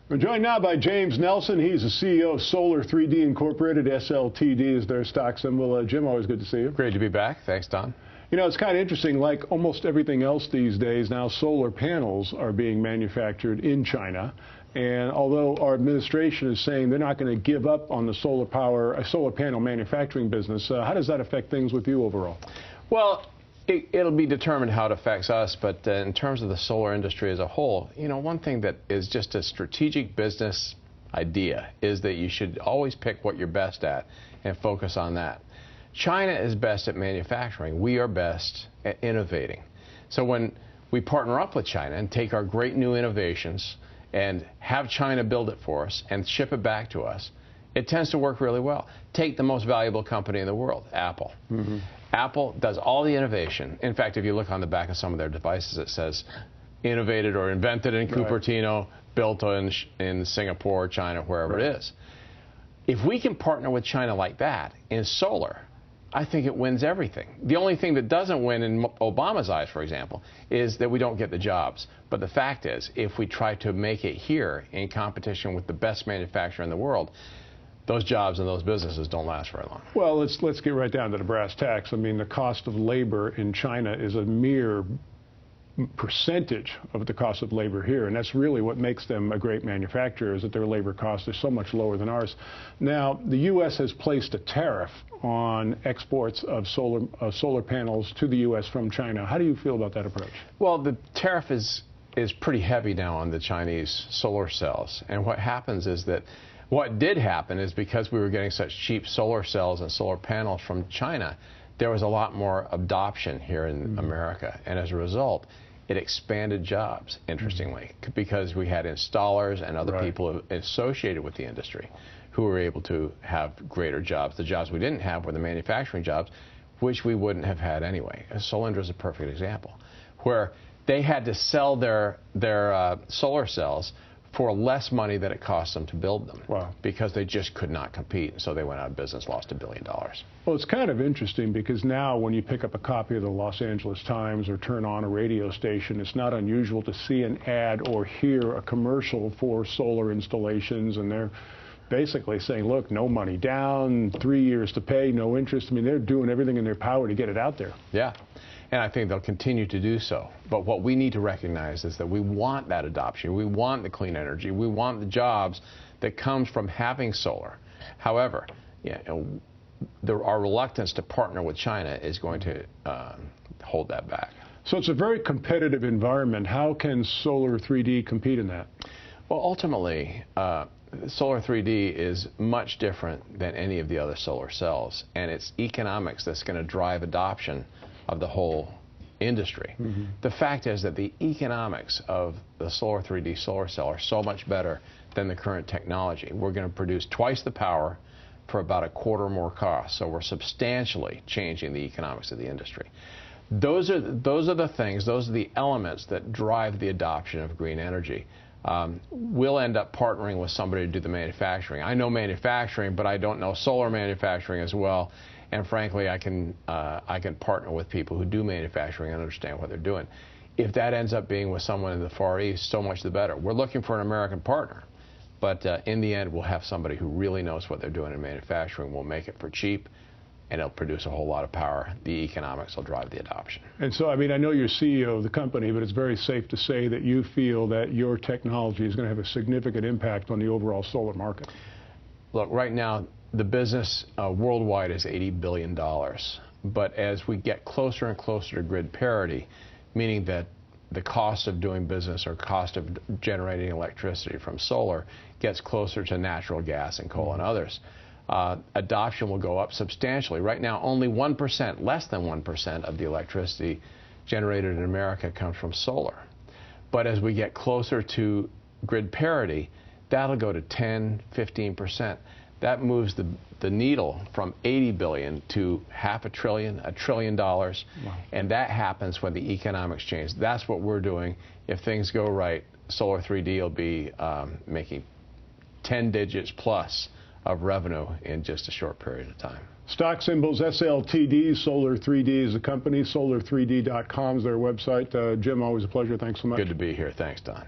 We're joined now by James Nelson. He's the CEO of Solar3D Incorporated. SLTD is their stock symbol. Jim, always good to see you. Great to be back. Thanks, Don. You know, it's kind of interesting, like almost everything else these days, now solar panels are being manufactured in China. And although our administration is saying they're not going to give up on the solar panel manufacturing business, how does that affect things with you overall? Well, it'll be determined how it affects us, but in terms of the solar industry as a whole, you know, one thing that is just a strategic business idea is that you should always pick what you're best at and focus on that. China is best at manufacturing. We are best at innovating. So when we partner up with China and take our great new innovations and have China build it for us and ship it back to us, it tends to work really well. Take the most valuable company in the world, Apple. Apple does all the innovation. In fact, if you look on the back of some of their devices, it says innovated or invented in Cupertino, built in Singapore, China, wherever it is. If we can partner with China like that in solar, I think it wins everything. The only thing that doesn't win in Obama's eyes, for example, is that we don't get the jobs. But the fact is, if we try to make it here in competition with the best manufacturer in the world, those jobs and those businesses don't last very long. Well, let's get right down to the brass tacks. I mean, the cost of labor in China is a mere percentage of the cost of labor here, and that's really what makes them a great manufacturer, is that their labor costs are so much lower than ours. Now, the U.S. has placed a tariff on exports of solar panels to the U.S. from China. How do you feel about that approach? Well, the tariff is pretty heavy now on the Chinese solar cells, and what happens is that what did happen is because we were getting such cheap solar cells and solar panels from China, there was a lot more adoption here in America, and as a result, it expanded jobs, interestingly, because we had installers and other people associated with the industry who were able to have greater jobs. The jobs we didn't have were the manufacturing jobs, which we wouldn't have had anyway. Solyndra is a perfect example, where they had to sell their solar cells for less money than it cost them to build them, because they just could not compete. So they went out of business, lost $1 billion. Well, it's kind of interesting because now when you pick up a copy of the Los Angeles Times or turn on a radio station, it's not unusual to see an ad or hear a commercial for solar installations, and they're basically saying, look, no money down, 3 years to pay, no interest. I mean, they're doing everything in their power to get it out there. Yeah. And I think they'll continue to do so. But what we need to recognize is that we want that adoption. We want the clean energy. We want the jobs that comes from having solar. However, our reluctance to partner with China is going to hold that back. So it's a very competitive environment. How can Solar3D compete in that? Well, ultimately, Solar3D is much different than any of the other solar cells, and it's economics that's going to drive adoption of the whole industry. The fact is that the economics of the Solar3D solar cell are so much better than the current technology. We're going to produce twice the power for about a quarter more cost, so we're substantially changing the economics of the industry. Those are the things, those are the elements that drive the adoption of green energy. We'll end up partnering with somebody to do the manufacturing. I know manufacturing, but I don't know solar manufacturing as well. And frankly, I can partner with people who do manufacturing and understand what they're doing. If that ends up being with someone in the Far East, so much the better. We're looking for an American partner, but in the end, we'll have somebody who really knows what they're doing in manufacturing. We'll make it for cheap, and it'll produce a whole lot of power. The economics will drive the adoption. And so, I mean, I know you're CEO of the company, but it's very safe to say that you feel that your technology is going to have a significant impact on the overall solar market. Look, right now, the business worldwide is $80 billion. But as we get closer and closer to grid parity, meaning that the cost of doing business or cost of generating electricity from solar gets closer to natural gas and coal and others, adoption will go up substantially. Right now, only 1%, less than 1% of the electricity generated in America comes from solar. But as we get closer to grid parity, that'll go to 10, 15%. That moves the needle from $80 billion to $500 billion, $1 trillion, and that happens when the economics change. That's what we're doing. If things go right, Solar3D will be making 10 digits plus of revenue in just a short period of time. Stock symbols SLTD, Solar3D is the company, solar3d.com is their website. Jim, always a pleasure. Thanks so much. Good to be here. Thanks, Don.